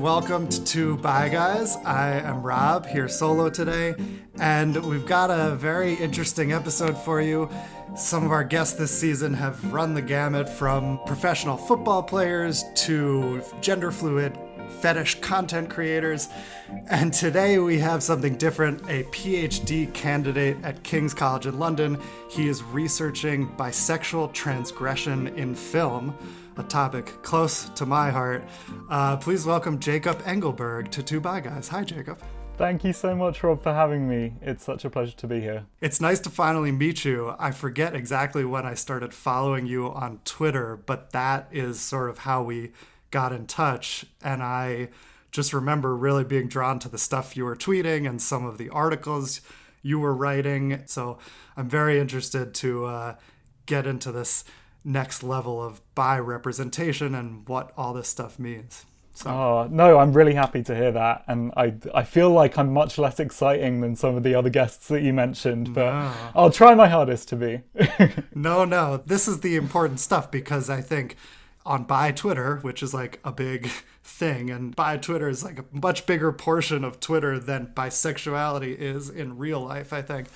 and welcome to Two Bye Guys. I am Rob, here solo today, and we've got a very interesting episode for you. Some of our guests this season have run the gamut from professional football players to gender fluid fetish content creators, and today we have something different, a PhD candidate at King's College in London. He is researching bisexual transgression in film, a topic close to my heart. Please welcome Jacob Engelberg to Two Bye Guys. Hi, Jacob. Thank you so much, Rob, for having me. It's such a pleasure to be here. It's nice to finally meet you. I forget exactly when I started following you on Twitter, but that is sort of how we got in touch. And I just remember really being drawn to the stuff you were tweeting and some of the articles you were writing. So I'm very interested to get into this next level of bi representation and what all this stuff means. So. Oh, no, I'm really happy to hear that. And I feel like I'm much less exciting than some of the other guests that you mentioned, but no. I'll try my hardest to be. No, this is the important stuff, because I think on bi Twitter, which is like a big thing, and bi Twitter is like a much bigger portion of Twitter than bisexuality is in real life, I think.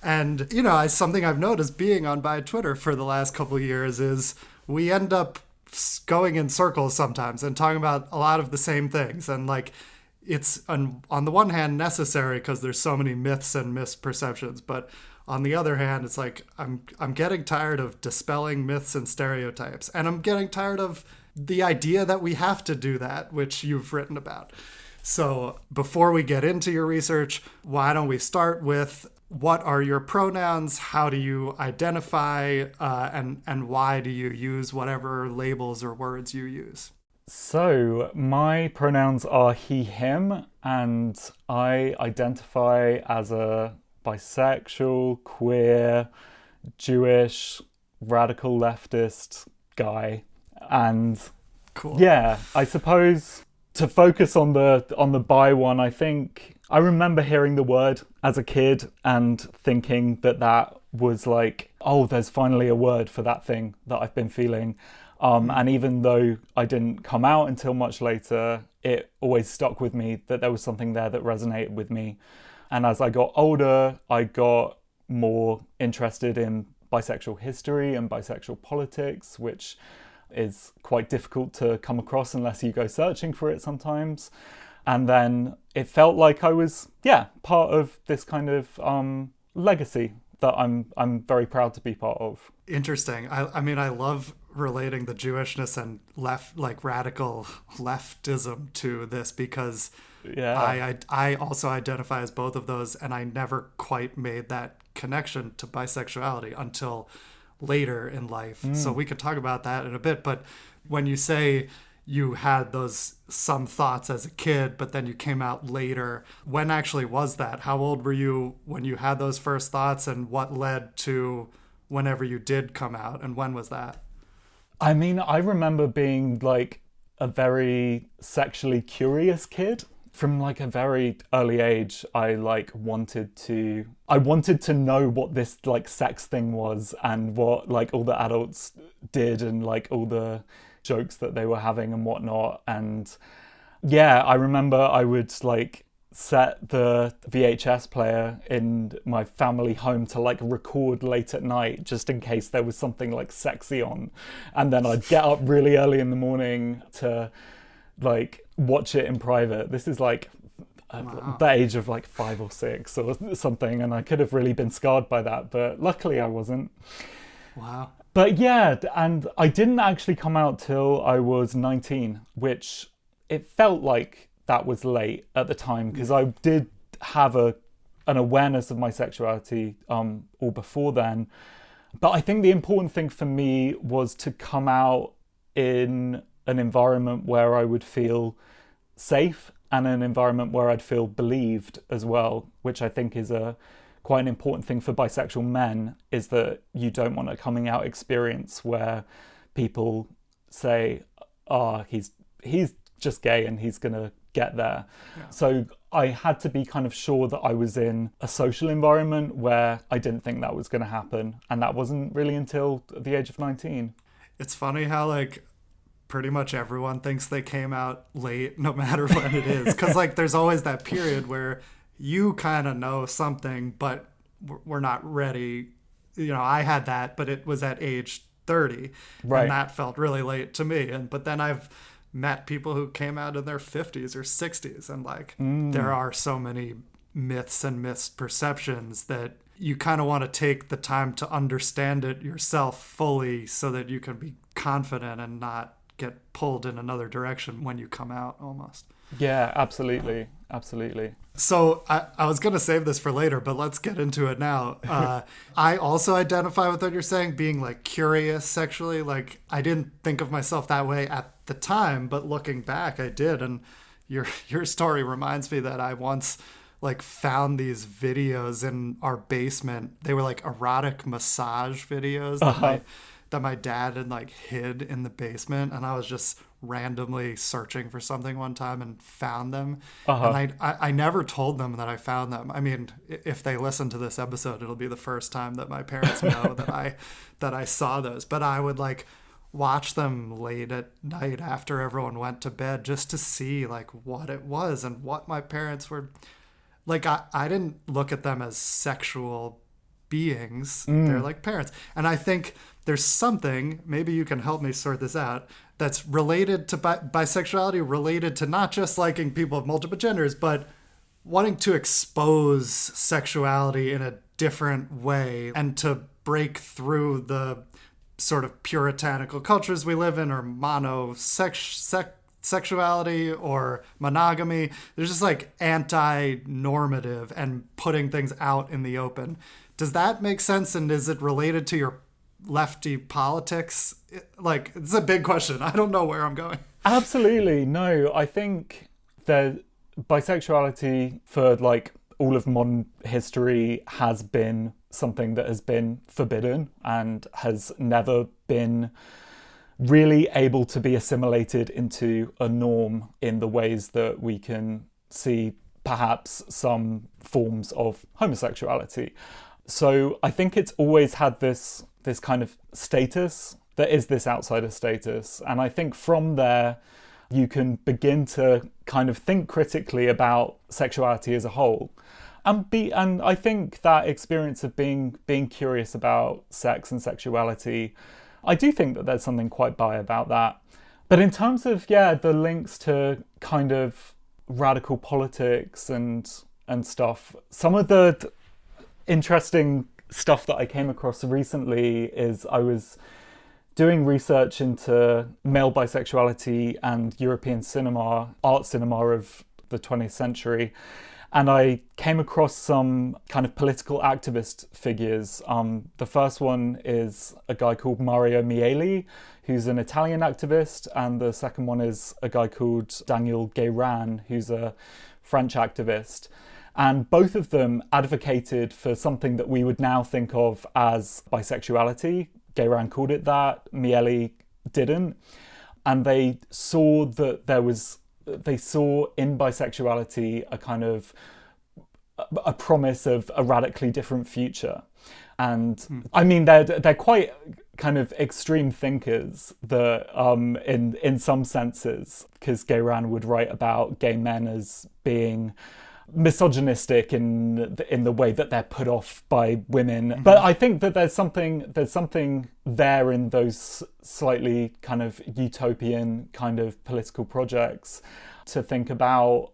And, you know, something I've noticed being on bi Twitter for the last couple of years is we end up going in circles sometimes and talking about a lot of the same things. And like, it's on the one hand necessary because there's so many myths and misperceptions, but on the other hand, it's like I'm getting tired of dispelling myths and stereotypes, and I'm getting tired of the idea that we have to do that, which you've written about. So before we get into your research, why don't we start with what are your pronouns? How do you identify? And why do you use whatever labels or words you use? So my pronouns are he, him, and I identify as a bisexual, queer, Jewish, radical leftist guy. And cool. Yeah, I suppose to focus on the bi one, I think I remember hearing the word as a kid and thinking that was like, oh, there's finally a word for that thing that I've been feeling. And even though I didn't come out until much later, it always stuck with me that there was something there that resonated with me. And as I got older, I got more interested in bisexual history and bisexual politics, which is quite difficult to come across unless you go searching for it sometimes. And then it felt like I was, part of this kind of legacy that I'm very proud to be part of. Interesting. I mean, I love relating the Jewishness and radical leftism to this, because I also identify as both of those, and I never quite made that connection to bisexuality until later in life. So we could talk about that in a bit. But when you say you had some thoughts as a kid, but then you came out later, when actually was that? How old were you when you had those first thoughts, and what led to whenever you did come out, and when was that? I mean, I remember being like a very sexually curious kid. From like a very early age, I wanted to know what this like sex thing was, and what like all the adults did, and like all the jokes that they were having and whatnot. And yeah, I remember I would like set the VHS player in my family home to like record late at night, just in case there was something like sexy on, and then I'd get up really early in the morning to like watch it in private. This is like the age of like 5 or 6 or something, and I could have really been scarred by that, but luckily I wasn't. Wow. But yeah, and I didn't actually come out till I was 19, which it felt like that was late at the time, because I did have an awareness of my sexuality all before then. But I think the important thing for me was to come out in an environment where I would feel safe, and an environment where I'd feel believed as well, which I think is quite an important thing for bisexual men, is that you don't want a coming out experience where people say, he's just gay and he's gonna get there. Yeah. So I had to be kind of sure that I was in a social environment where I didn't think that was gonna happen, and that wasn't really until the age of 19. It's funny how like pretty much everyone thinks they came out late no matter when it is. Because, like, there's always that period where you kind of know something, but we're not ready. You know, I had that, but it was at age 30. Right. And that felt really late to me. But then I've met people who came out in their 50s or 60s. And, like, there are so many myths and misperceptions that you kind of want to take the time to understand it yourself fully so that you can be confident and not get pulled in another direction when you come out almost. Yeah, absolutely. Absolutely. So I was going to save this for later, but let's get into it now. I also identify with what you're saying, being like curious sexually. Like, I didn't think of myself that way at the time, but looking back, I did. And your story reminds me that I once like found these videos in our basement. They were like erotic massage videos that my dad had like hid in the basement, and I was just randomly searching for something one time and found them. And I never told them that I found them. I mean, if they listen to this episode, it'll be the first time that my parents know that I saw those. But I would like watch them late at night after everyone went to bed just to see like what it was and what my parents were like. I didn't look at them as sexual beings. They're like parents. And I think there's something, maybe you can help me sort this out, that's related to bisexuality, related to not just liking people of multiple genders, but wanting to expose sexuality in a different way and to break through the sort of puritanical cultures we live in, or sexuality or monogamy. There's just like anti-normative and putting things out in the open. Does that make sense? And is it related to your lefty politics? Like, it's a big question. I don't know where I'm going. Absolutely. No, I think that bisexuality for like all of modern history has been something that has been forbidden and has never been really able to be assimilated into a norm in the ways that we can see perhaps some forms of homosexuality. So I think it's always had this kind of status that is this outsider status. And I think from there, you can begin to kind of think critically about sexuality as a whole. And I think that experience of being curious about sex and sexuality, I do think that there's something quite bi about that. But in terms of, the links to kind of radical politics and stuff, some of the interesting stuff that I came across recently is I was doing research into male bisexuality and European cinema, art cinema of the 20th century. And I came across some kind of political activist figures. The first one is a guy called Mario Mieli, who's an Italian activist. And the second one is a guy called Daniel Guérin, who's a French activist. And both of them advocated for something that we would now think of as bisexuality. Guérin called it that, Mieli didn't. And they saw that they saw in bisexuality a kind of a promise of a radically different future. And I mean, they're quite kind of extreme thinkers that in some senses, because Guérin would write about gay men as being misogynistic in the way that they're put off by women. But I think that there's something there in those slightly kind of utopian kind of political projects to think about,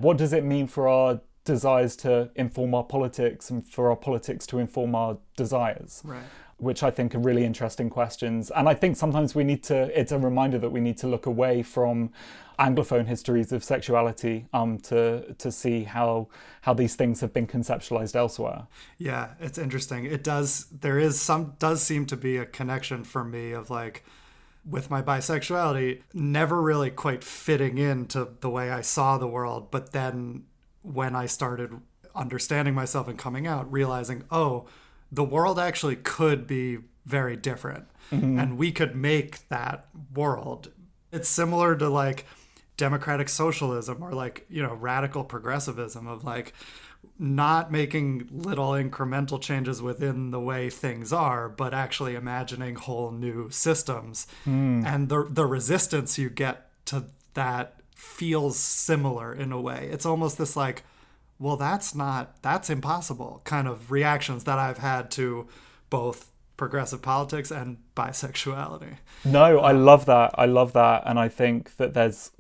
what does it mean for our desires to inform our politics and for our politics to inform our desires? Right. Which I think are really interesting questions. And I think sometimes it's a reminder that we need to look away from Anglophone histories of sexuality to see how these things have been conceptualized elsewhere. Yeah, it's interesting. Does seem to be a connection for me of like, with my bisexuality, never really quite fitting into the way I saw the world. But then when I started understanding myself and coming out, realizing, the world actually could be very different, and we could make that world. It's similar to like, democratic socialism or like, you know, radical progressivism of like not making little incremental changes within the way things are, but actually imagining whole new systems. And the resistance you get to that feels similar in a way. It's almost this like, well, that's impossible kind of reactions that I've had to both progressive politics and bisexuality. No, I love that. I love that. And I think that there's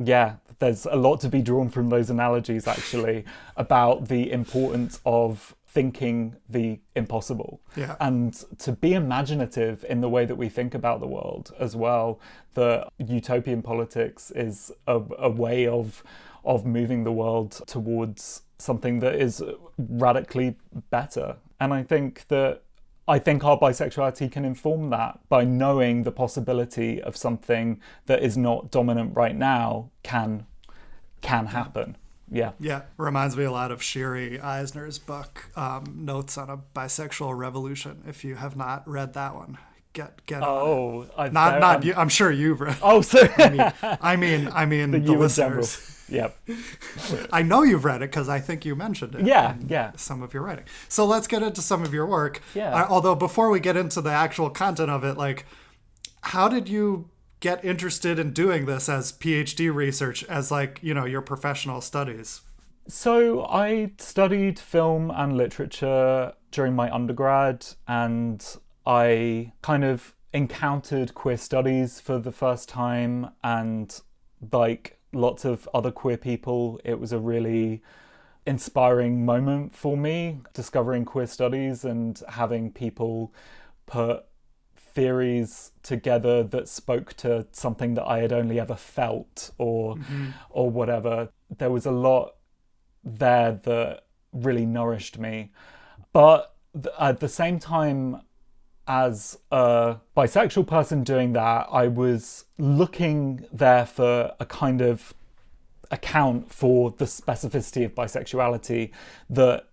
a lot to be drawn from those analogies, actually, about the importance of thinking the impossible. Yeah. And to be imaginative in the way that we think about the world as well. The utopian politics is a way of moving the world towards something that is radically better. And I think our bisexuality can inform that by knowing the possibility of something that is not dominant right now can happen. Yeah. Yeah. Reminds me a lot of Shiri Eisner's book, Notes on a Bisexual Revolution. If you have not read that one, get on it. Not you. I'm sure you've read. Oh, sorry. I mean the listeners. Yep. I know you've read it because I think you mentioned it. Yeah. Some of your writing. So let's get into some of your work. Yeah. Although before we get into the actual content of it, like, how did you get interested in doing this as PhD research, as like, you know, your professional studies? So I studied film and literature during my undergrad, and I kind of encountered queer studies for the first time, and like lots of other queer people, it was a really inspiring moment for me, discovering queer studies and having people put theories together that spoke to something that I had only ever felt or whatever. There was a lot there that really nourished me. But at the same time, as a bisexual person doing that, I was looking there for a kind of account for the specificity of bisexuality that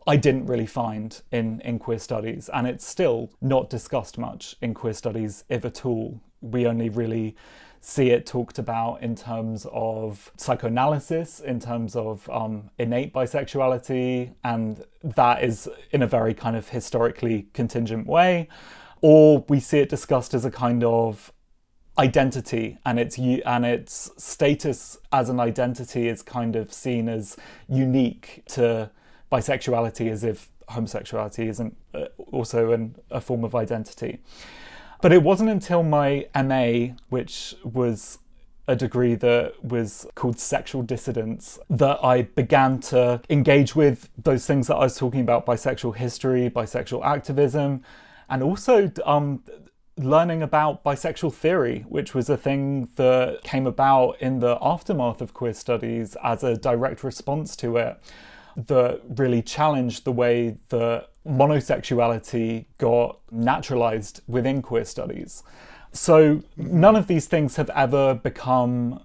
I didn't really find in queer studies. And it's still not discussed much in queer studies, if at all. We only really see it talked about in terms of psychoanalysis, in terms of innate bisexuality, and that is in a very kind of historically contingent way. Or we see it discussed as a kind of identity, and its status as an identity is kind of seen as unique to bisexuality, as if homosexuality isn't also a form of identity. But it wasn't until my MA, which was a degree that was called sexual dissidence, that I began to engage with those things that I was talking about: bisexual history, bisexual activism, and also learning about bisexual theory, which was a thing that came about in the aftermath of queer studies as a direct response to it, that really challenged the way that monosexuality got naturalized within queer studies. So none of these things have ever become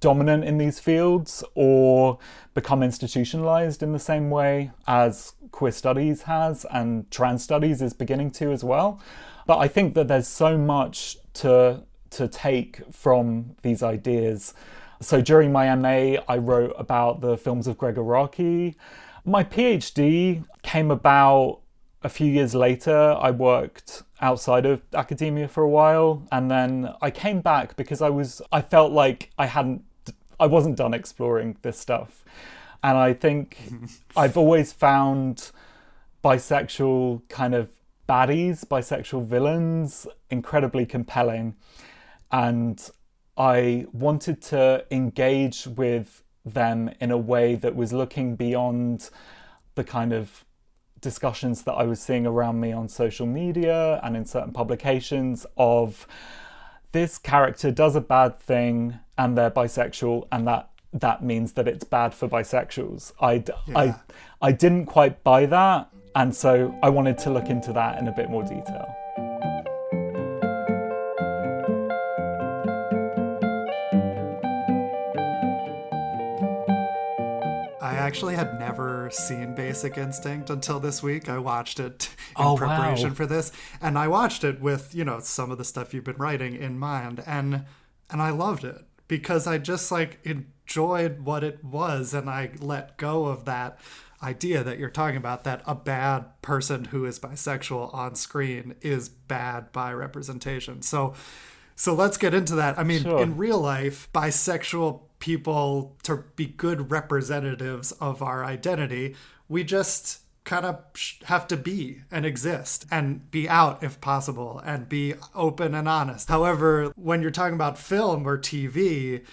dominant in these fields or become institutionalized in the same way as queer studies has, and trans studies is beginning to as well. But I think that there's so much to take from these ideas. So during my MA, I wrote about the films of Gregor Araki. My PhD came about a few years later. I worked outside of academia for a while, and then I came back because I felt like I wasn't done exploring this stuff. And I think I've always found bisexual kind of baddies, bisexual villains, incredibly compelling. And I wanted to engage with them in a way that was looking beyond the kind of discussions that I was seeing around me on social media and in certain publications of this character does a bad thing and they're bisexual, and that means that it's bad for bisexuals. I didn't quite buy that, and so I wanted to look into that in a bit more detail. I actually had never seen Basic Instinct until this week. I watched it in preparation for this, and I watched it with, you know, some of the stuff you've been writing in mind, and I loved it because I just like enjoyed what it was, and I let go of that idea that you're talking about, that a bad person who is bisexual on screen is bad by representation. So let's get into that. I mean, Sure. in real life, bisexual people, to be good representatives of our identity, we just kind of have to be and exist and be out if possible and be open and honest. However, when you're talking about film or TV,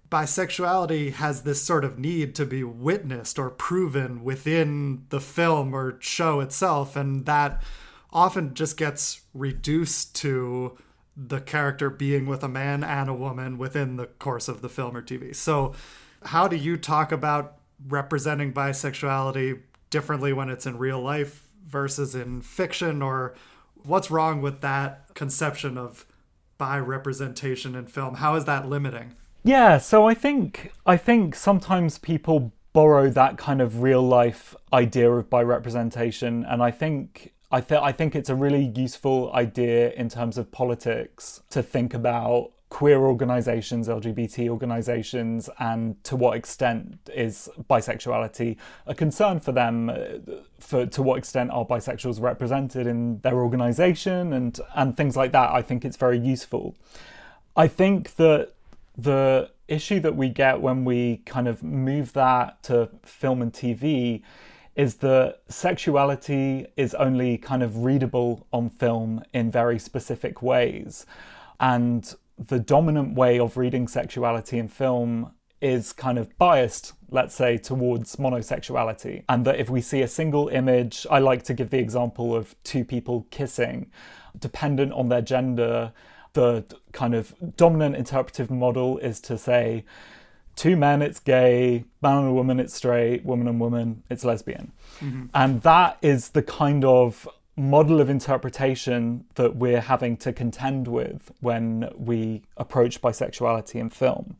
bisexuality has this sort of need to be witnessed or proven within the film or show itself, and that often just gets reduced to the character being with a man and a woman within the course of the film or TV. So how do you talk about representing bisexuality differently when it's in real life versus in fiction, or what's wrong with that conception of bi representation in film? How is that limiting? Yeah, so I think sometimes people borrow that kind of real life idea of bi representation, and I think it's a really useful idea in terms of politics to think about queer organizations, LGBT organizations, and to what extent is bisexuality a concern for them, to what extent are bisexuals represented in their organization, and things like that. I think it's very useful. I think that the issue that we get when we kind of move that to film and TV is that sexuality is only kind of readable on film in very specific ways. And the dominant way of reading sexuality in film is kind of biased, let's say, towards monosexuality. And that if we see a single image, I like to give the example of two people kissing, dependent on their gender, the kind of dominant interpretive model is to say, two men, it's gay, man and a woman, it's straight, woman and woman, it's lesbian. Mm-hmm. And that is the kind of model of interpretation that we're having to contend with when we approach bisexuality in film.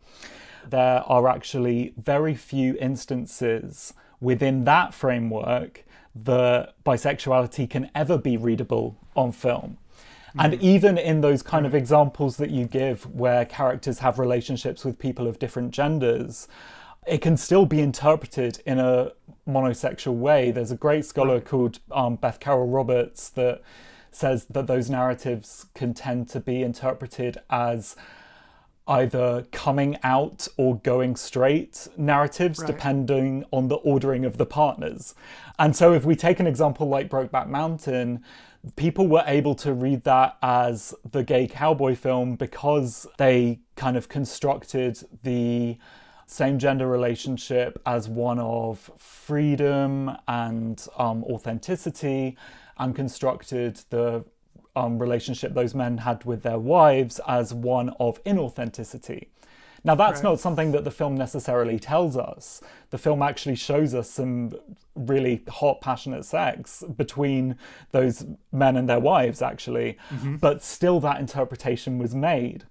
There are actually very few instances within that framework that bisexuality can ever be readable on film. And even in those kind of examples that you give where characters have relationships with people of different genders, it can still be interpreted in a monosexual way. There's a great scholar called Beth Carroll Roberts that says that those narratives can tend to be interpreted as either coming out or going straight narratives, depending on the ordering of the partners. And so if we take an example like Brokeback Mountain, people were able to read that as the gay cowboy film because they kind of constructed the same gender relationship as one of freedom and authenticity, and constructed the relationship those men had with their wives as one of inauthenticity. Now, that's not something that the film necessarily tells us. The film actually shows us some really hot, passionate sex between those men and their wives, actually. Mm-hmm. But still, that interpretation was made.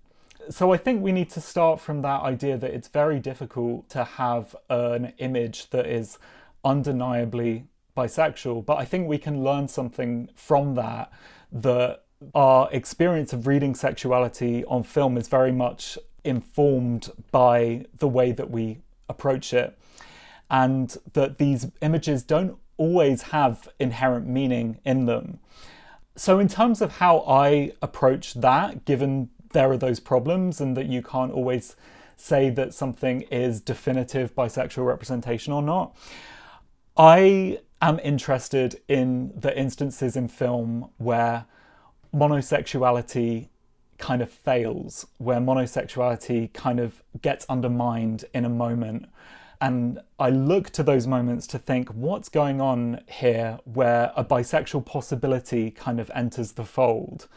So I think we need to start from that idea that it's very difficult to have an image that is undeniably bisexual. But I think we can learn something from that our experience of reading sexuality on film is very much informed by the way that we approach it, and that these images don't always have inherent meaning in them. So in terms of how I approach that, given there are those problems and that you can't always say that something is definitive bisexual representation or not, I am interested in the instances in film where monosexuality kind of fails, where monosexuality kind of gets undermined in a moment. And I look to those moments to think, what's going on here where a bisexual possibility kind of enters the fold?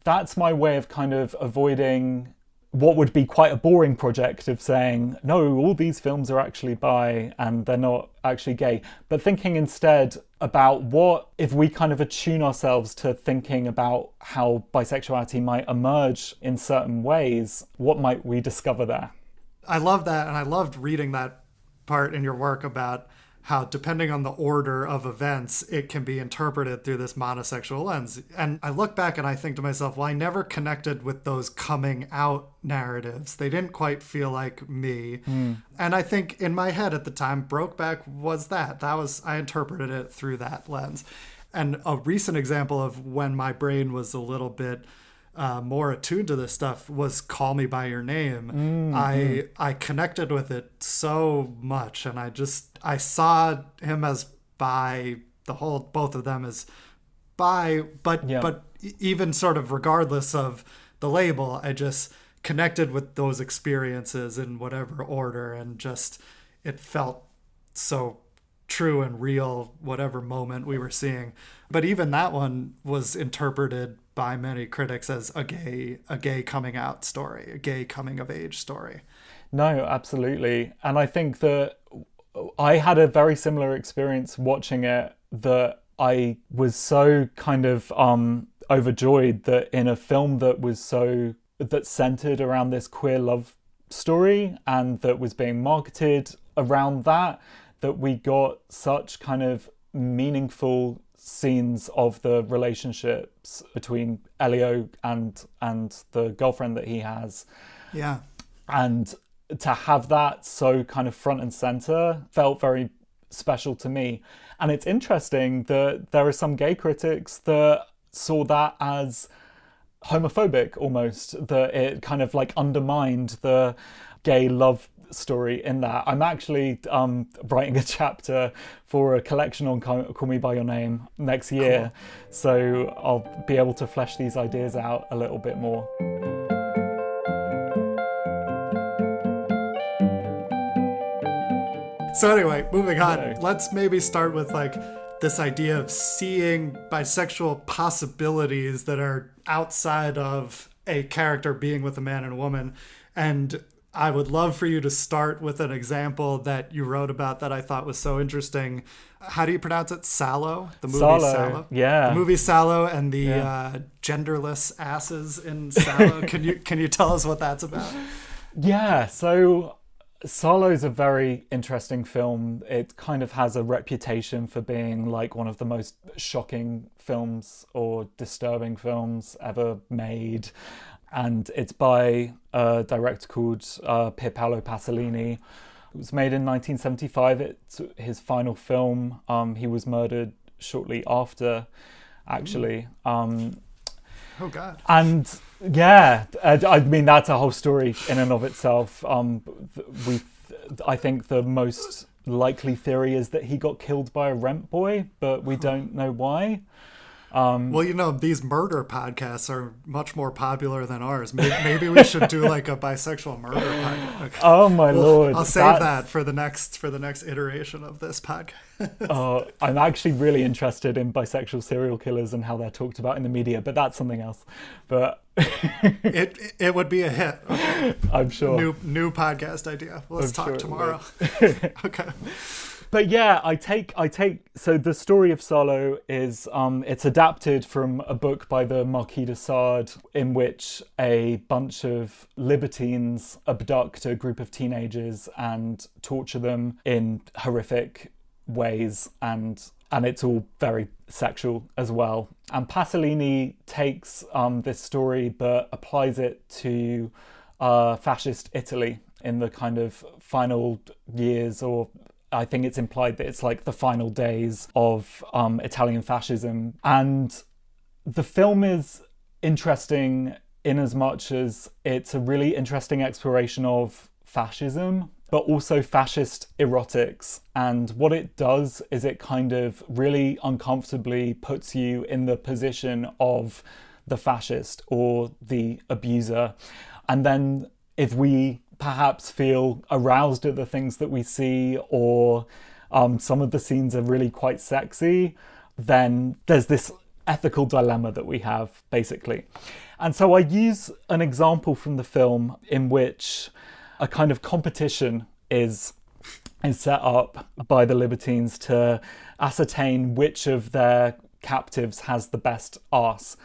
That's my way of kind of avoiding what would be quite a boring project of saying, no, all these films are actually bi and they're not actually gay. But thinking instead about what, if we kind of attune ourselves to thinking about how bisexuality might emerge in certain ways, what might we discover there? I love that. And I loved reading that part in your work about how depending on the order of events, it can be interpreted through this monosexual lens. And I look back and I think to myself, well, I never connected with those coming out narratives. They didn't quite feel like me. And I think in my head at the time, Brokeback was that. I interpreted it through that lens. And a recent example of when my brain was a little bit more attuned to this stuff was Call Me By Your Name. I connected with it so much, and I saw him as bi, both of them as bi, but even sort of regardless of the label, I just connected with those experiences in whatever order, and just it felt so true and real, whatever moment we were seeing. But even that one was interpreted by many critics as a gay coming out story, a gay coming of age story. No, absolutely. And I think that I had a very similar experience watching it, that I was so kind of overjoyed that in a film that centered around this queer love story and that was being marketed around that we got such kind of meaningful scenes of the relationships between Elio and the girlfriend that he has. Yeah. And to have that so kind of front and center felt very special to me. And it's interesting that there are some gay critics that saw that as homophobic almost, that it kind of like undermined the gay love story in that. I'm actually writing a chapter for a collection on Call Me By Your Name next year. Cool. So I'll be able to flesh these ideas out a little bit more. So anyway, moving on, let's maybe start with like this idea of seeing bisexual possibilities that are outside of a character being with a man and a woman. And I would love for you to start with an example that you wrote about that I thought was so interesting. How do you pronounce it? Sallow? The movie Sallow? Yeah. The movie Sallow and the genderless asses in Sallow. Can you tell us what that's about? Yeah, so Sallow's a very interesting film. It kind of has a reputation for being like one of the most shocking films or disturbing films ever made. And it's by a director called Paolo Pasolini. It was made in 1975. It's his final film. He was murdered shortly after, actually. Oh, God. And yeah, I mean, that's a whole story in and of itself. I think the most likely theory is that he got killed by a rent boy, but we don't know why. Well, you know, these murder podcasts are much more popular than ours. Maybe we should do like a bisexual murder podcast. Okay. Oh my Lord! I'll save that for the next iteration of this podcast. I'm actually really interested in bisexual serial killers and how they're talked about in the media, but that's something else. But it would be a hit. Okay. I'm sure. New podcast idea. Let's talk tomorrow. Okay. But yeah, I take. So the story of Sallow is it's adapted from a book by the Marquis de Sade, in which a bunch of libertines abduct a group of teenagers and torture them in horrific ways, and it's all very sexual as well. And Pasolini takes this story but applies it to fascist Italy in the kind of final years, or I think it's implied that it's like the final days of Italian fascism. And the film is interesting in as much as it's a really interesting exploration of fascism, but also fascist erotics. And what it does is it kind of really uncomfortably puts you in the position of the fascist or the abuser. And then if we perhaps feel aroused at the things that we see, or some of the scenes are really quite sexy, then there's this ethical dilemma that we have, basically. And so I use an example from the film in which a kind of competition is set up by the libertines to ascertain which of their captives has the best arse.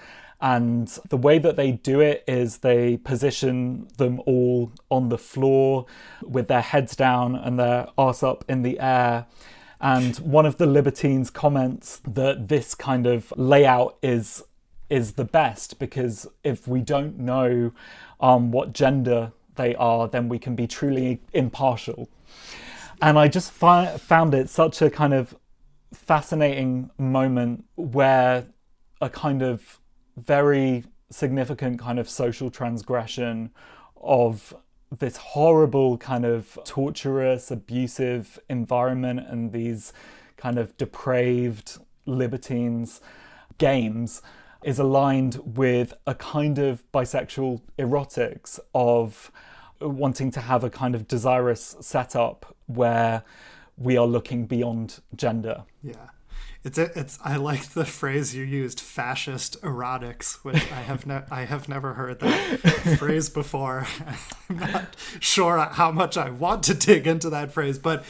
And the way that they do it is they position them all on the floor with their heads down and their arse up in the air. And one of the libertines comments that this kind of layout is the best, because if we don't know what gender they are, then we can be truly impartial. And I just found it such a kind of fascinating moment where a kind of very significant kind of social transgression of this horrible kind of torturous, abusive environment and these kind of depraved libertines games is aligned with a kind of bisexual erotics of wanting to have a kind of desirous setup where we are looking beyond gender. Yeah. It's I like the phrase you used, fascist erotics, which I have never heard that phrase before. I'm not sure how much I want to dig into that phrase, but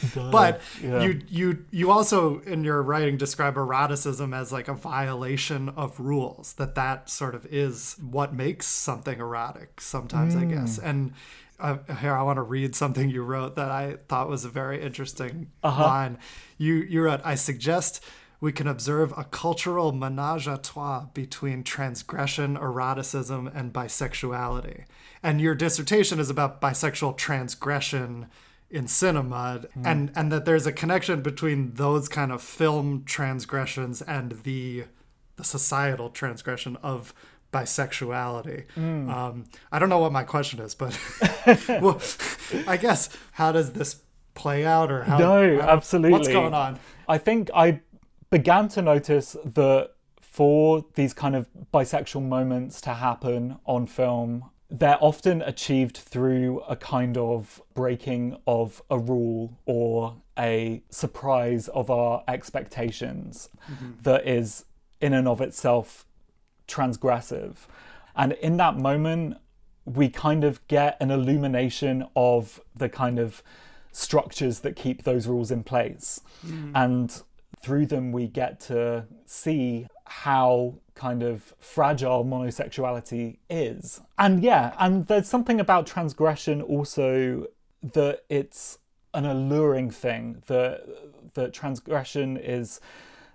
yeah. you also in your writing describe eroticism as like a violation of rules, that sort of is what makes something erotic sometimes, I guess. And here, I want to read something you wrote that I thought was a very interesting line. You wrote, "I suggest we can observe a cultural menage a trois between transgression, eroticism, and bisexuality." And your dissertation is about bisexual transgression in cinema, and that there's a connection between those kind of film transgressions and the societal transgression of bisexuality. I don't know what my question is, but well, I guess, how does this play out, or absolutely, what's going on? I think I began to notice that for these kind of bisexual moments to happen on film, they're often achieved through a kind of breaking of a rule or a surprise of our expectations that is in and of itself transgressive. And in that moment, we kind of get an illumination of the kind of structures that keep those rules in place. And through them, we get to see how kind of fragile monosexuality is. And there's something about transgression also, that it's an alluring thing, that transgression is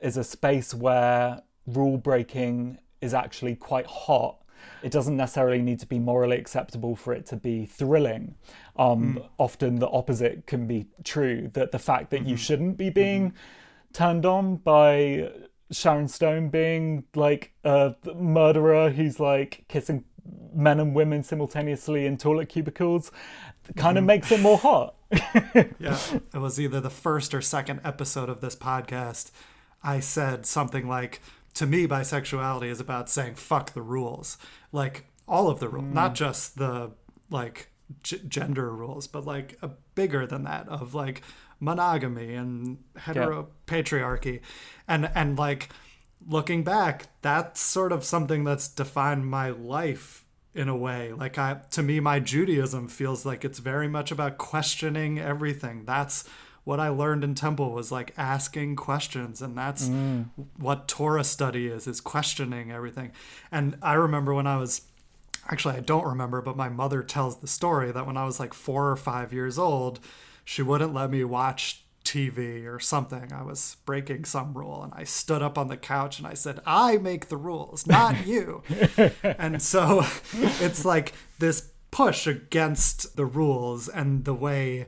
a space where rule breaking is actually quite hot. It doesn't necessarily need to be morally acceptable for it to be thrilling. Often the opposite can be true, that the fact that you shouldn't be being turned on by Sharon Stone being like a murderer who's like kissing men and women simultaneously in toilet cubicles kind of makes it more hot. Yeah, it was either the first or second episode of this podcast. I said something like, to me, bisexuality is about saying fuck the rules, like all of the rules, not just the like gender rules, but like a bigger than that, of like monogamy and heteropatriarchy. And like looking back, that's sort of something that's defined my life in a way. Like to me, my Judaism feels like it's very much about questioning everything. That's what I learned in temple, was like asking questions, and that's what Torah study is questioning everything. And I remember when I was, actually I don't remember, but my mother tells the story that when I was like 4 or 5 years old, she wouldn't let me watch TV or something. I was breaking some rule, and I stood up on the couch and I said, "I make the rules, not you." And so it's like this push against the rules and the way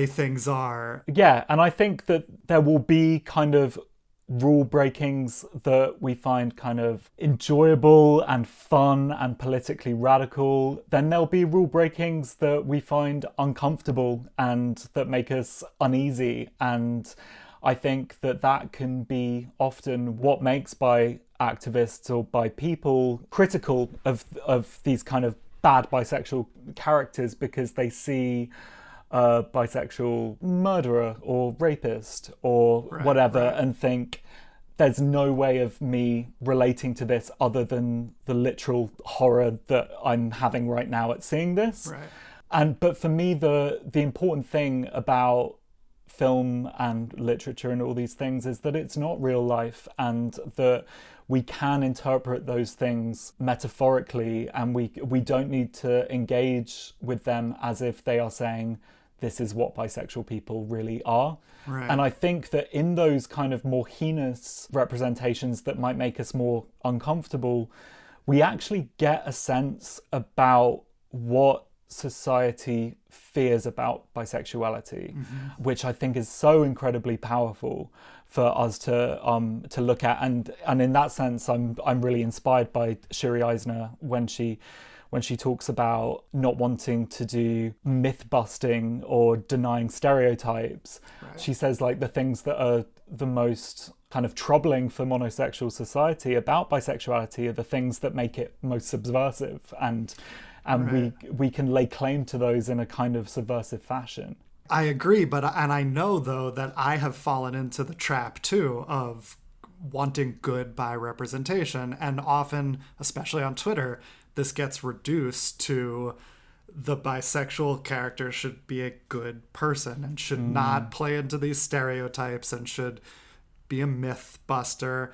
things are. Yeah, and I think that there will be kind of rule breakings that we find kind of enjoyable and fun and politically radical. Then there'll be rule breakings that we find uncomfortable and that make us uneasy. And I think that can be often what makes bi activists or bi people critical of these kind of bad bisexual characters, because they see a bisexual murderer or rapist or whatever, and think there's no way of me relating to this other than the literal horror that I'm having right now at seeing this. But for me, the important thing about film and literature and all these things is that it's not real life, and that we can interpret those things metaphorically, and we don't need to engage with them as if they are saying, this is what bisexual people really are. Right. And I think that in those kind of more heinous representations that might make us more uncomfortable, we actually get a sense about what society fears about bisexuality, which I think is so incredibly powerful for us to look at. And in that sense, I'm really inspired by Shiri Eisner when she talks about not wanting to do myth busting or denying stereotypes. Right. She says like the things that are the most kind of troubling for monosexual society about bisexuality are the things that make it most subversive, and right. we can lay claim to those in a kind of subversive fashion. I agree, and I know though that I have fallen into the trap too of wanting good bi representation, and often, especially on Twitter, this gets reduced to the bisexual character should be a good person and should not play into these stereotypes and should be a myth buster.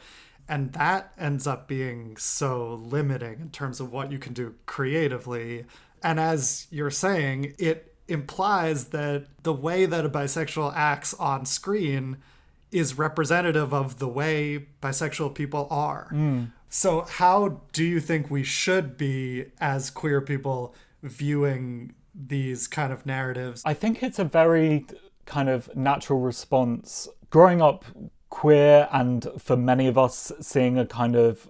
And that ends up being so limiting in terms of what you can do creatively. And as you're saying, it implies that the way that a bisexual acts on screen is representative of the way bisexual people are. So how do you think we should be, as queer people, viewing these kind of narratives? I think it's a very kind of natural response. Growing up queer, and for many of us seeing a kind of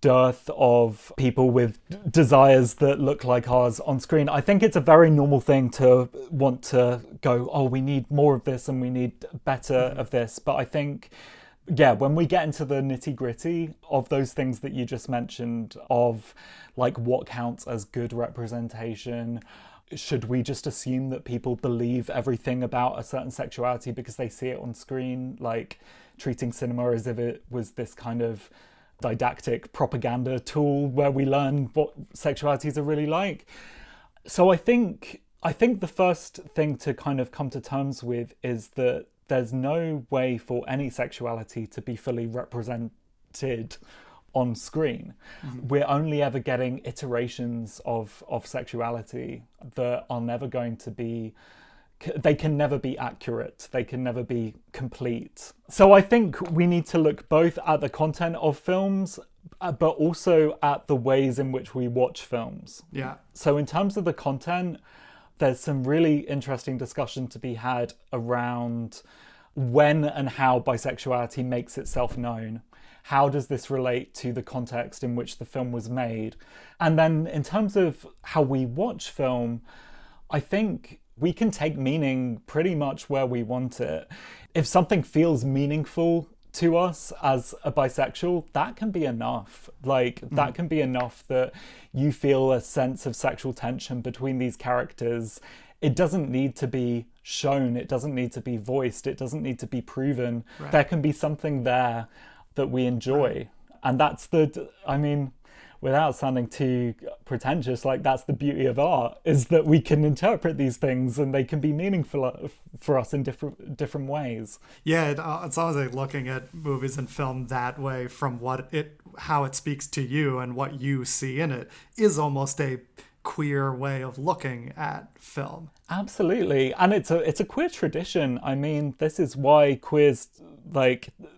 dearth of people with desires that look like ours on screen, I think it's a very normal thing to want to go, oh, we need more of this and we need better of this. But I think, yeah, when we get into the nitty gritty of those things that you just mentioned, of like what counts as good representation, should we just assume that people believe everything about a certain sexuality because they see it on screen, like treating cinema as if it was this kind of didactic propaganda tool where we learn what sexualities are really like? So I think the first thing to kind of come to terms with is that there's no way for any sexuality to be fully represented on screen. We're only ever getting iterations of sexuality that are never going to be, they can never be accurate, they can never be complete. So I think we need to look both at the content of films, but also at the ways in which we watch films. Yeah. So in terms of the content, there's some really interesting discussion to be had around when and how bisexuality makes itself known. How does this relate to the context in which the film was made? And then in terms of how we watch film, I think we can take meaning pretty much where we want it. If something feels meaningful to us as a bisexual, that can be enough. That can be enough that you feel a sense of sexual tension between these characters. It doesn't need to be shown. It doesn't need to be voiced. It doesn't need to be proven. Right. There can be something there that we enjoy. Right. And that's without sounding too pretentious, that's the beauty of art, is that we can interpret these things and they can be meaningful for us in different ways. Yeah, it's always like looking at movies and film that way, from how it speaks to you and what you see in it, is almost a queer way of looking at film. Absolutely. And it's a queer tradition. I mean, this is why queers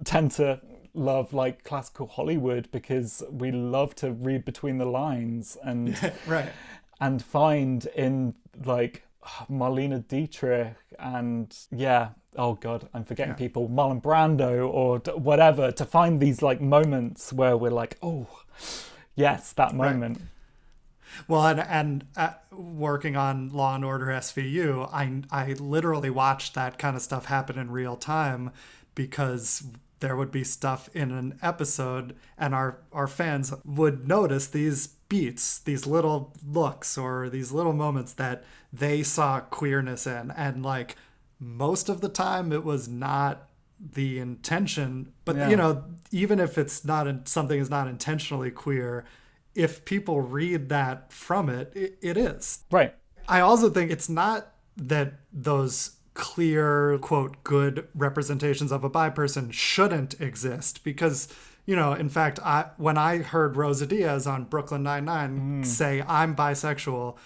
tend to love classical Hollywood, because we love to read between the lines and right, and find in Marlene Dietrich and I'm forgetting people, Marlon Brando or whatever, to find these moments where we're like, oh yes, that moment. Right. Well, and working on Law and Order SVU, I literally watched that kind of stuff happen in real time, because there would be stuff in an episode and our fans would notice these beats, these little looks or these little moments that they saw queerness in. And most of the time it was not the intention, but even if it's not something is not intentionally queer, if people read that from it is. Right. I also think it's not that those clear, quote, good representations of a bi person shouldn't exist, because, in fact, when I heard Rosa Diaz on Brooklyn Nine-Nine say, I'm bisexual,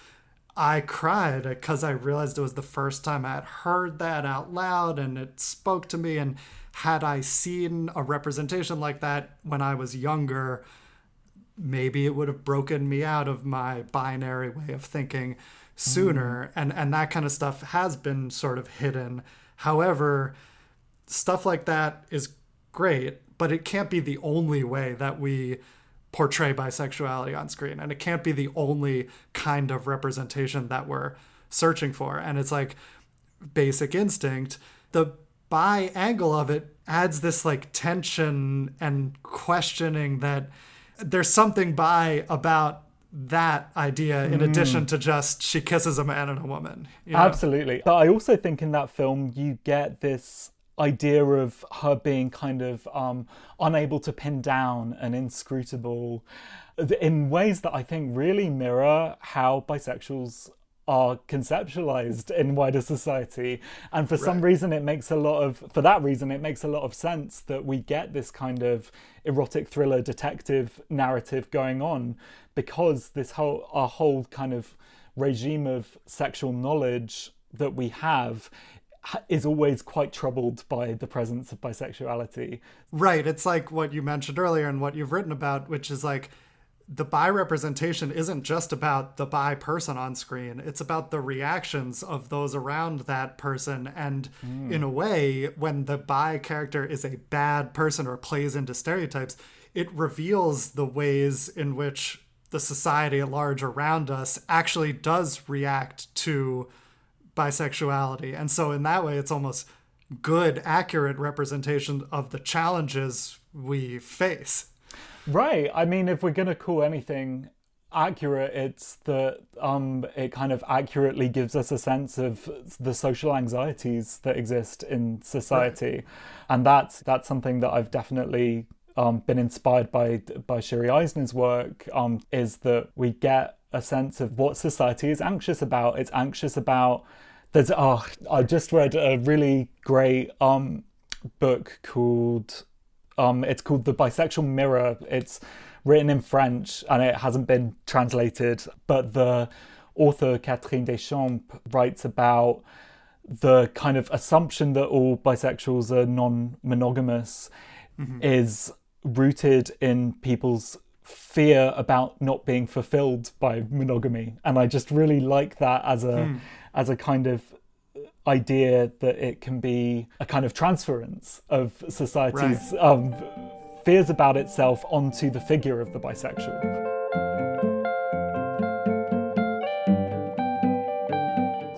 I cried because I realized it was the first time I had heard that out loud and it spoke to me. And had I seen a representation like that when I was younger, maybe it would have broken me out of my binary way of thinking sooner. And that kind of stuff has been sort of hidden. However, stuff like that is great, but it can't be the only way that we portray bisexuality on screen. And it can't be the only kind of representation that we're searching for. And it's like Basic Instinct. The bi angle of it adds this like tension and questioning that there's something bi about that idea in addition to just she kisses a man and a woman. You know? Absolutely. But I also think in that film you get this idea of her being kind of unable to pin down and inscrutable in ways that I think really mirror how bisexuals are conceptualized in wider society. And for some reason it makes a lot of sense that we get this kind of erotic thriller detective narrative going on, because our whole kind of regime of sexual knowledge that we have is always quite troubled by the presence of bisexuality. Right. It's like what you mentioned earlier and what you've written about, which is like the bi representation isn't just about the bi person on screen. It's about the reactions of those around that person. And in a way, when the bi character is a bad person or plays into stereotypes, it reveals the ways in which the society at large around us actually does react to bisexuality. And so in that way, it's almost good, accurate representation of the challenges we face. Right. I mean, if we're going to call anything accurate, it's that it kind of accurately gives us a sense of the social anxieties that exist in society. Right. And that's something that I've definitely been inspired by Shiri Eisner's work, is that we get a sense of what society is anxious about. It's anxious about I just read a really great book called it's called The Bisexual Mirror. It's written in French and it hasn't been translated, but the author Catherine Deschamps writes about the kind of assumption that all bisexuals are non-monogamous is rooted in people's fear about not being fulfilled by monogamy. And I just really like that as a kind of idea that it can be a kind of transference of society's fears about itself onto the figure of the bisexual.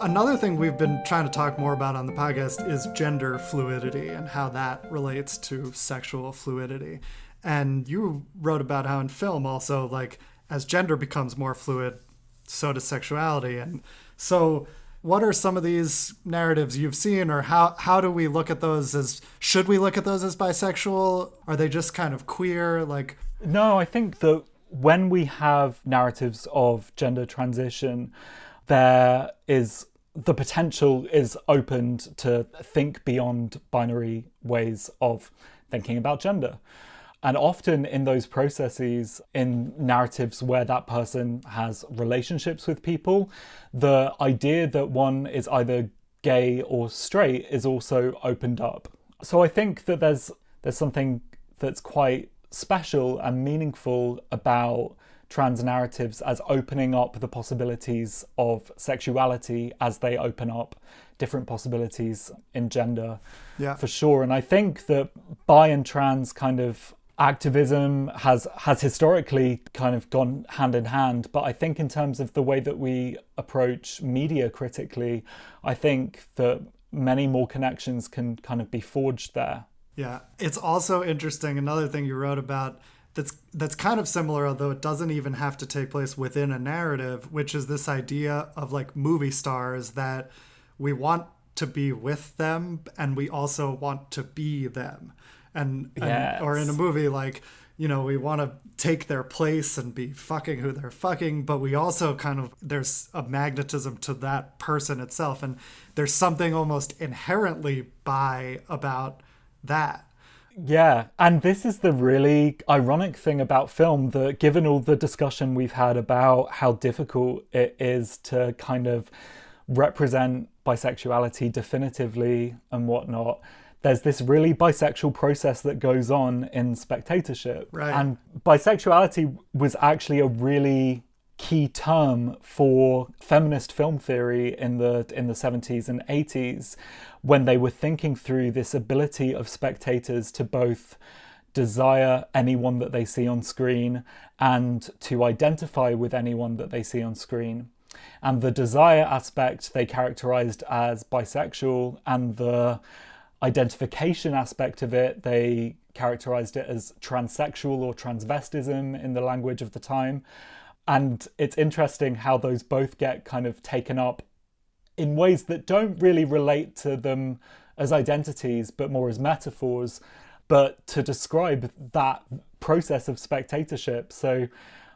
Another thing we've been trying to talk more about on the podcast is gender fluidity and how that relates to sexual fluidity. And you wrote about how in film also, like, as gender becomes more fluid, so does sexuality. And so what are some of these narratives you've seen, or how do we look at those should we look at those as bisexual? Are they just kind of queer? Like, no, I think that when we have narratives of gender transition, there is the potential is opened to think beyond binary ways of thinking about gender. And often in those processes, in narratives where that person has relationships with people, the idea that one is either gay or straight is also opened up. So I think that there's something that's quite special and meaningful about trans narratives as opening up the possibilities of sexuality as they open up different possibilities in gender, for sure. And I think that bi and trans kind of activism has historically kind of gone hand in hand, but I think in terms of the way that we approach media critically, I think that many more connections can kind of be forged there. Yeah, it's also interesting, another thing you wrote about that's kind of similar, although it doesn't even have to take place within a narrative, which is this idea of like movie stars that we want to be with them and we also want to be them. And or in a movie, like, you know, we want to take their place and be fucking who they're fucking, but we also kind of, there's a magnetism to that person itself. And there's something almost inherently bi about that. Yeah, and this is the really ironic thing about film, that given all the discussion we've had about how difficult it is to kind of represent bisexuality definitively and whatnot, there's this really bisexual process that goes on in spectatorship. Right. And bisexuality was actually a really key term for feminist film theory in the 70s and 80s, when they were thinking through this ability of spectators to both desire anyone that they see on screen and to identify with anyone that they see on screen. And the desire aspect they characterized as bisexual, and the identification aspect of it they characterized it as transsexual or transvestism in the language of the time. And it's interesting how those both get kind of taken up in ways that don't really relate to them as identities, but more as metaphors, but to describe that process of spectatorship. So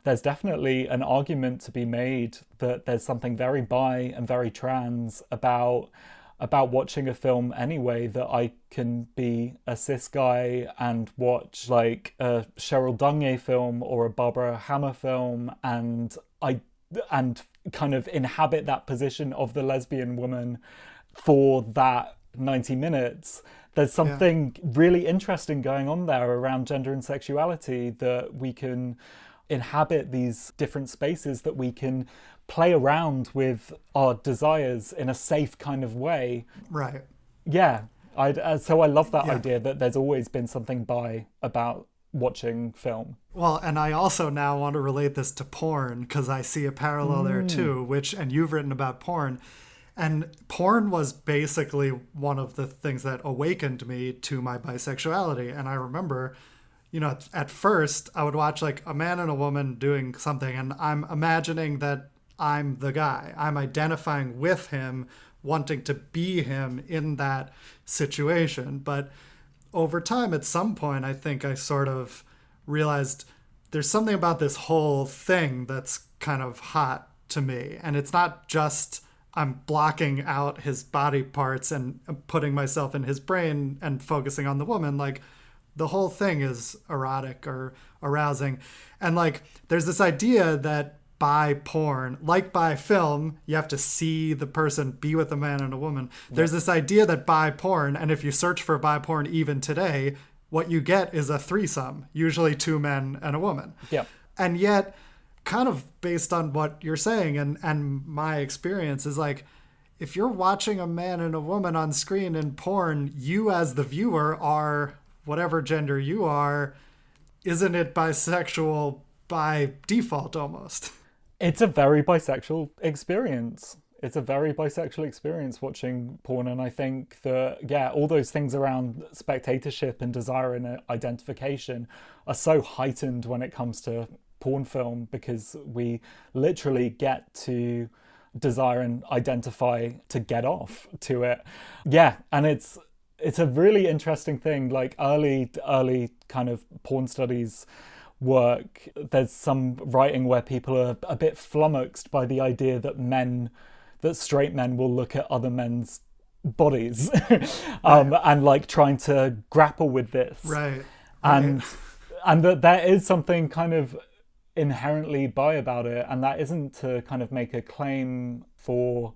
there's definitely an argument to be made that there's something very bi and very trans about watching a film anyway, that I can be a cis guy and watch like a Cheryl Dunye film or a Barbara Hammer film and kind of inhabit that position of the lesbian woman for that 90 minutes. There's something really interesting going on there around gender and sexuality, that we can inhabit these different spaces, that we can play around with our desires in a safe kind of way. Right. Yeah. So I love that idea that there's always been something bi about watching film. Well, and I also now want to relate this to porn, because I see a parallel there too, and you've written about porn. And porn was basically one of the things that awakened me to my bisexuality. And I remember, at first I would watch like a man and a woman doing something, and I'm imagining that I'm the guy. I'm identifying with him, wanting to be him in that situation. But over time, at some point, I think I sort of realized there's something about this whole thing that's kind of hot to me. And it's not just I'm blocking out his body parts and putting myself in his brain and focusing on the woman. Like, the whole thing is erotic or arousing. And like, there's this idea that by porn, like by film, you have to see the person be with a man and a woman. There's this idea that by porn, and if you search for by porn even today, what you get is a threesome, usually two men and a woman. Yeah. And yet, kind of based on what you're saying and my experience, is like, if you're watching a man and a woman on screen in porn, you as the viewer are whatever gender you are. Isn't it bisexual by default almost? It's a very bisexual experience. It's a very bisexual experience watching porn. And I think that, all those things around spectatorship and desire and identification are so heightened when it comes to porn film, because we literally get to desire and identify to get off to it. Yeah, and it's a really interesting thing. Like early kind of porn studies work, there's some writing where people are a bit flummoxed by the idea that straight men will look at other men's bodies and like trying to grapple with this. Right. And that there is something kind of inherently bi about it, and that isn't to kind of make a claim for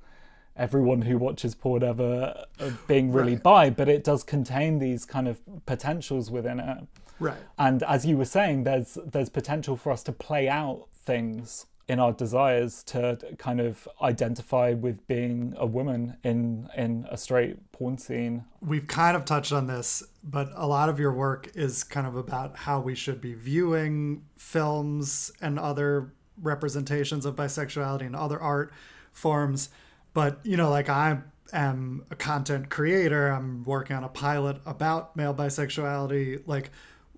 everyone who watches porn ever being really bi, but it does contain these kind of potentials within it. Right. And as you were saying, there's potential for us to play out things in our desires to kind of identify with being a woman in a straight porn scene. We've kind of touched on this, but a lot of your work is kind of about how we should be viewing films and other representations of bisexuality and other art forms. But, like, I am a content creator. I'm working on a pilot about male bisexuality. Like,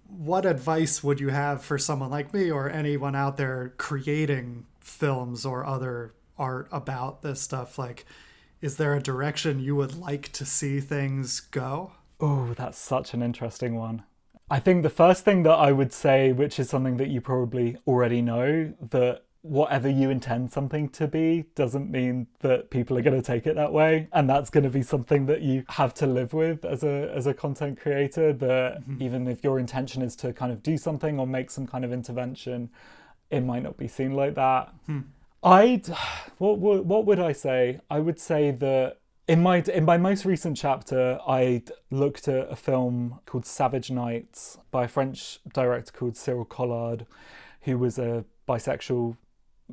what advice would you have for someone like me or anyone out there creating films or other art about this stuff? Like, is there a direction you would like to see things go? Oh, that's such an interesting one. I think the first thing that I would say, which is something that you probably already know, that whatever you intend something to be doesn't mean that people are going to take it that way, and that's going to be something that you have to live with as a content creator, that even if your intention is to kind of do something or make some kind of intervention, it might not be seen like that. What would I say? I would say that in my most recent chapter, I looked at a film called Savage Nights by a French director called Cyril Collard, who was a bisexual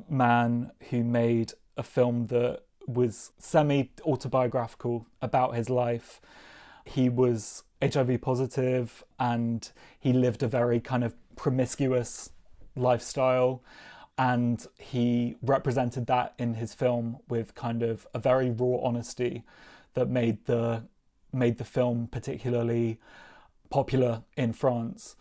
man who made a film that was semi-autobiographical about his life. He was HIV positive and he lived a very kind of promiscuous lifestyle, and he represented that in his film with kind of a very raw honesty that made the film particularly popular in France.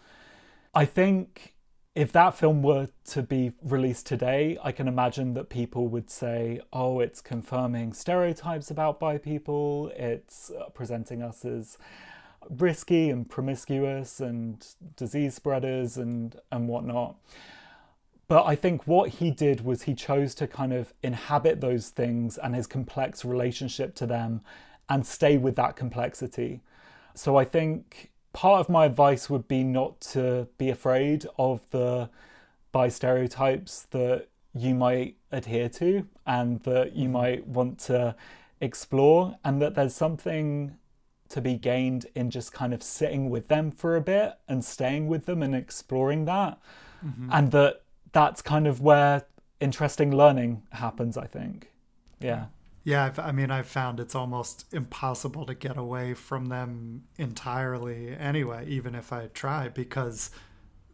I think if that film were to be released today, I can imagine that people would say, oh, it's confirming stereotypes about bi people, it's presenting us as risky and promiscuous and disease spreaders and whatnot. But I think what he did was he chose to kind of inhabit those things and his complex relationship to them and stay with that complexity. So I think part of my advice would be not to be afraid of the bi stereotypes that you might adhere to and that you might want to explore, and that there's something to be gained in just kind of sitting with them for a bit and staying with them and exploring that. And that's kind of where interesting learning happens, I think. Yeah. Yeah, I've found it's almost impossible to get away from them entirely anyway, even if I try, because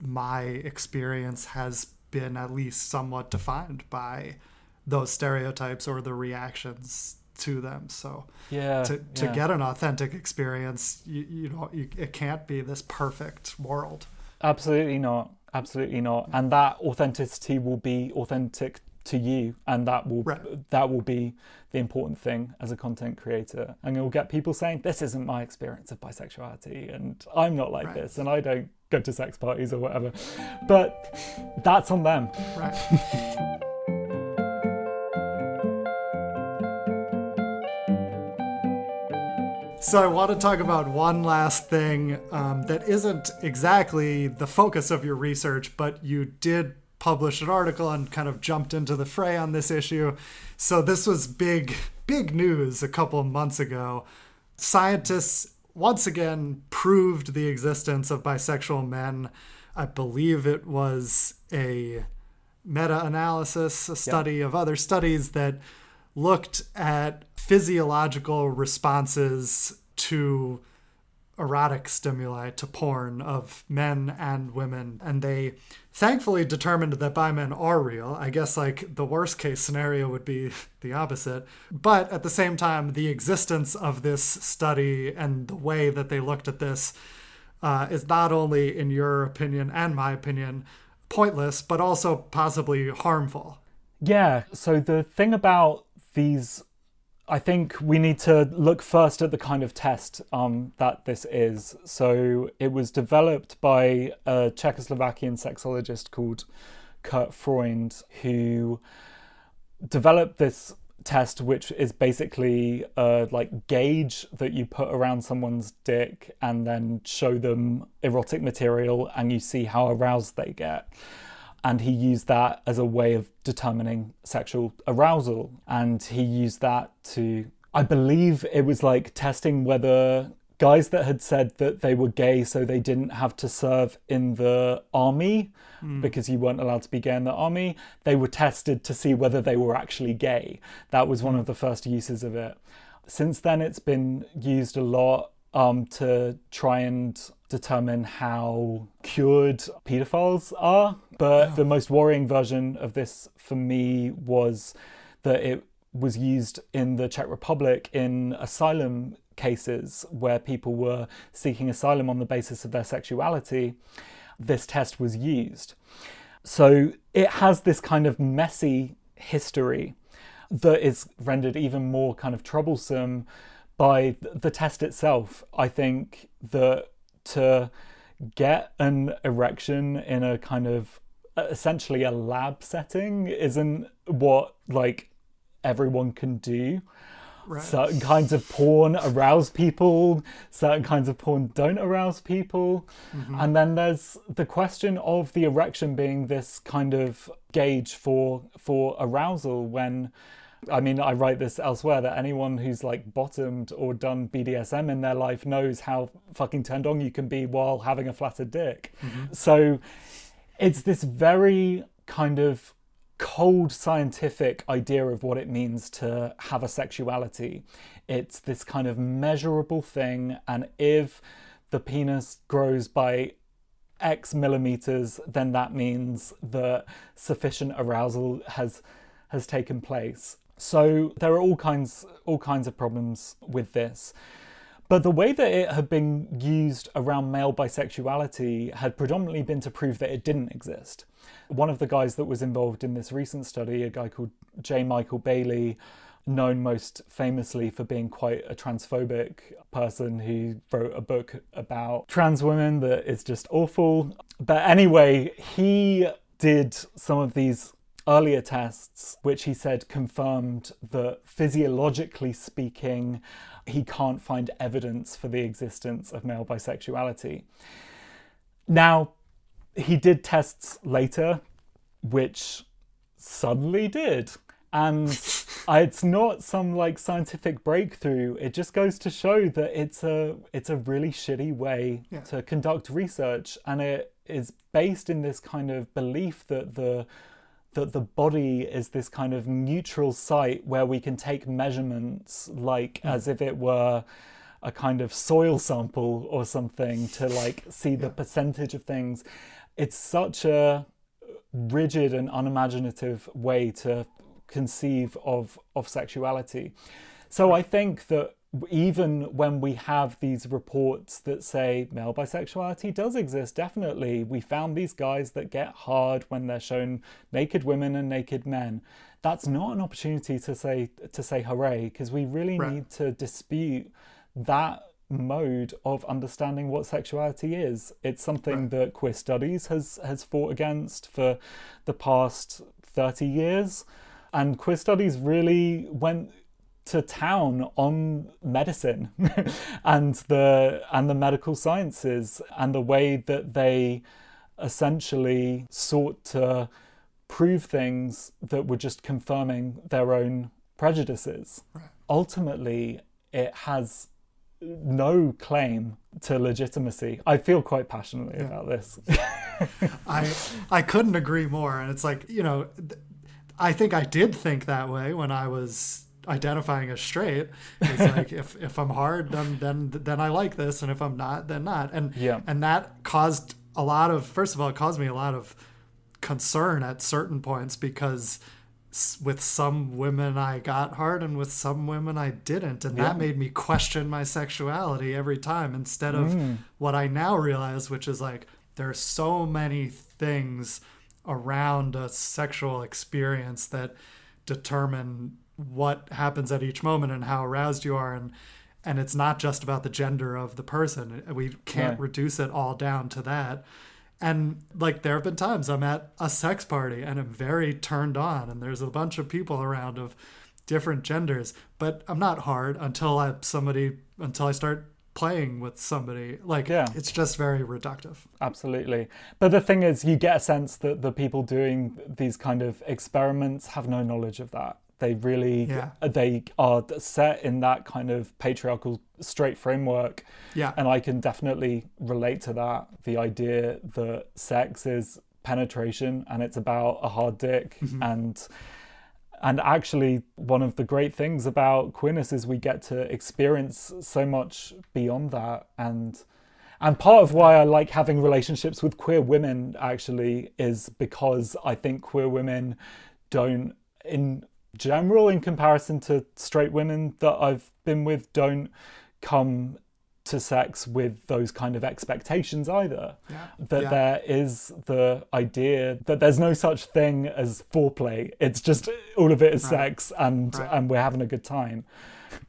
my experience has been at least somewhat defined by those stereotypes or the reactions to them. So to get an authentic experience, it can't be this perfect world. Absolutely not. And that authenticity will be authentic to you, and that will be the important thing as a content creator. And it will get people saying, this isn't my experience of bisexuality, and I'm not like this, and I don't go to sex parties or whatever. But that's on them. Right. So I want to talk about one last thing that isn't exactly the focus of your research, but you did publish an article and kind of jumped into the fray on this issue. So this was big news a couple of months ago. Scientists once again proved the existence of bisexual men. I believe it was a meta-analysis, a study of other studies that looked at physiological responses to erotic stimuli, to porn, of men and women. And they thankfully determined that bi men are real. I guess like the worst case scenario would be the opposite. But at the same time, the existence of this study and the way that they looked at this is not only, in your opinion and my opinion, pointless, but also possibly harmful. Yeah, so the thing about these, I think we need to look first at the kind of test that this is. So it was developed by a Czechoslovakian sexologist called Kurt Freund, who developed this test, which is basically a gauge that you put around someone's dick and then show them erotic material and you see how aroused they get. And he used that as a way of determining sexual arousal. And he used that to, I believe it was testing whether guys that had said that they were gay so they didn't have to serve in the army, because you weren't allowed to be gay in the army, they were tested to see whether they were actually gay. That was one of the first uses of it. Since then, it's been used a lot to try and determine how cured pedophiles are. But the most worrying version of this for me was that it was used in the Czech Republic in asylum cases where people were seeking asylum on the basis of their sexuality. This test was used. So it has this kind of messy history that is rendered even more kind of troublesome by the test itself. I think that to get an erection in a kind of essentially a lab setting isn't what like everyone can do. Right. Certain kinds of porn arouse people, certain kinds of porn don't arouse people. And then there's the question of the erection being this kind of gauge for arousal when, I mean, I write this elsewhere, that anyone who's like bottomed or done BDSM in their life knows how fucking turned on you can be while having a flaccid dick. So it's this very kind of cold scientific idea of what it means to have a sexuality. It's this kind of measurable thing, and if the penis grows by X millimeters, then that means that sufficient arousal has taken place. So there are all kinds of problems with this. But the way that it had been used around male bisexuality had predominantly been to prove that it didn't exist. One of the guys that was involved in this recent study, a guy called J. Michael Bailey, known most famously for being quite a transphobic person who wrote a book about trans women that is just awful. But anyway, he did some of these earlier tests, which he said confirmed that physiologically speaking, he can't find evidence for the existence of male bisexuality. Now, he did tests later, which suddenly did. And it's not some like scientific breakthrough. It just goes to show that it's a really shitty way to conduct research. And it is based in this kind of belief that the body is this kind of neutral site where we can take measurements like as if it were a kind of soil sample or something to like see the percentage of things. It's such a rigid and unimaginative way to conceive of sexuality. So I think that even when we have these reports that say male bisexuality does exist, definitely, we found these guys that get hard when they're shown naked women and naked men. That's not an opportunity to say hooray, because we really need to dispute that mode of understanding what sexuality is. It's something that queer studies has fought against for the past 30 years. And queer studies really went to town on medicine and the medical sciences and the way that they essentially sought to prove things that were just confirming their own prejudices. Ultimately, it has no claim to legitimacy. I feel quite passionately about this. I couldn't agree more. And it's like, you know, I think I did think that way when I was identifying as straight. It's like if I'm hard, then I like this, and if I'm not, then not. And that caused a lot of, first of all, it caused me a lot of concern at certain points, because with some women I got hard and with some women I didn't, and that made me question my sexuality every time, instead of what I now realize, which is like there are so many things around a sexual experience that determine what happens at each moment and how aroused you are, and it's not just about the gender of the person. We can't reduce it all down to that. And like there have been times I'm at a sex party and I'm very turned on, and there's a bunch of people around of different genders, but I'm not hard until I start playing with somebody. Like it's just very reductive. Absolutely. But the thing is, you get a sense that the people doing these kind of experiments have no knowledge of that. They really, they are set in that kind of patriarchal straight framework. Yeah. And I can definitely relate to that. The idea that sex is penetration and it's about a hard dick. And actually, one of the great things about queerness is we get to experience so much beyond that. And part of why I like having relationships with queer women, actually, is because I think queer women don't, in general, in comparison to straight women that I've been with, don't come to sex with those kind of expectations either. There is the idea that there's no such thing as foreplay. It's just all of it is sex, and we're having a good time.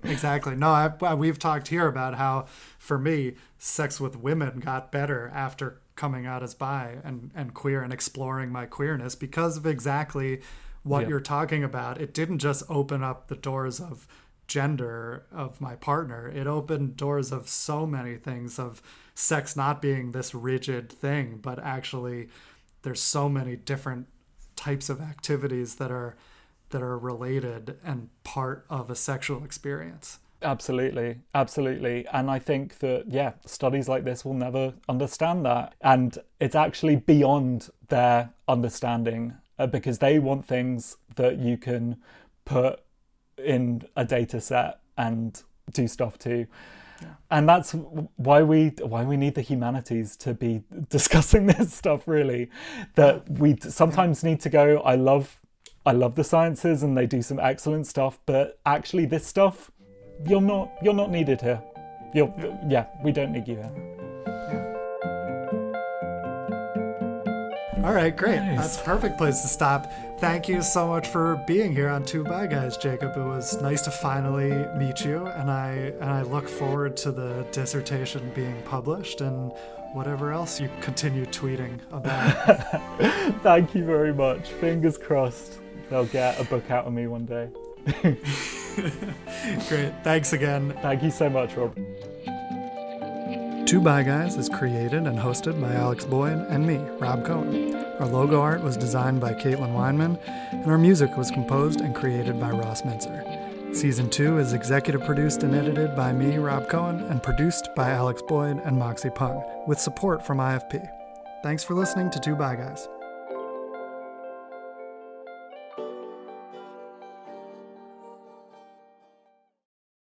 Exactly. No, we've talked here about how, for me, sex with women got better after coming out as bi and queer and exploring my queerness because of exactly what you're talking about. It didn't just open up the doors of gender of my partner. It opened doors of so many things, of sex not being this rigid thing, but actually there's so many different types of activities that are related and part of a sexual experience. Absolutely. And I think that, studies like this will never understand that. And it's actually beyond their understanding because they want things that you can put in a data set and do stuff to. Yeah. And that's why we need the humanities to be discussing this stuff, really. That we sometimes need to go, I love the sciences and they do some excellent stuff, but actually this stuff, you're not needed here. We don't need you here. All right, great. Nice. That's a perfect place to stop. Thank you so much for being here on Two Bi Guys, Jacob. It was nice to finally meet you, and I look forward to the dissertation being published and whatever else you continue tweeting about. Thank you very much. Fingers crossed they'll get a book out of me one day. Great. Thanks again. Thank you so much, Rob. Two Bi Guys is created and hosted by Alex Boyd and me, Rob Cohen. Our logo art was designed by Kaitlin Weinman, and our music was composed and created by Ross Mintzer. Season 2 is executive produced and edited by me, Rob Cohen, and produced by Alex Boyd and Moxie Peng, with support from IFP. Thanks for listening to Two Bi Guys.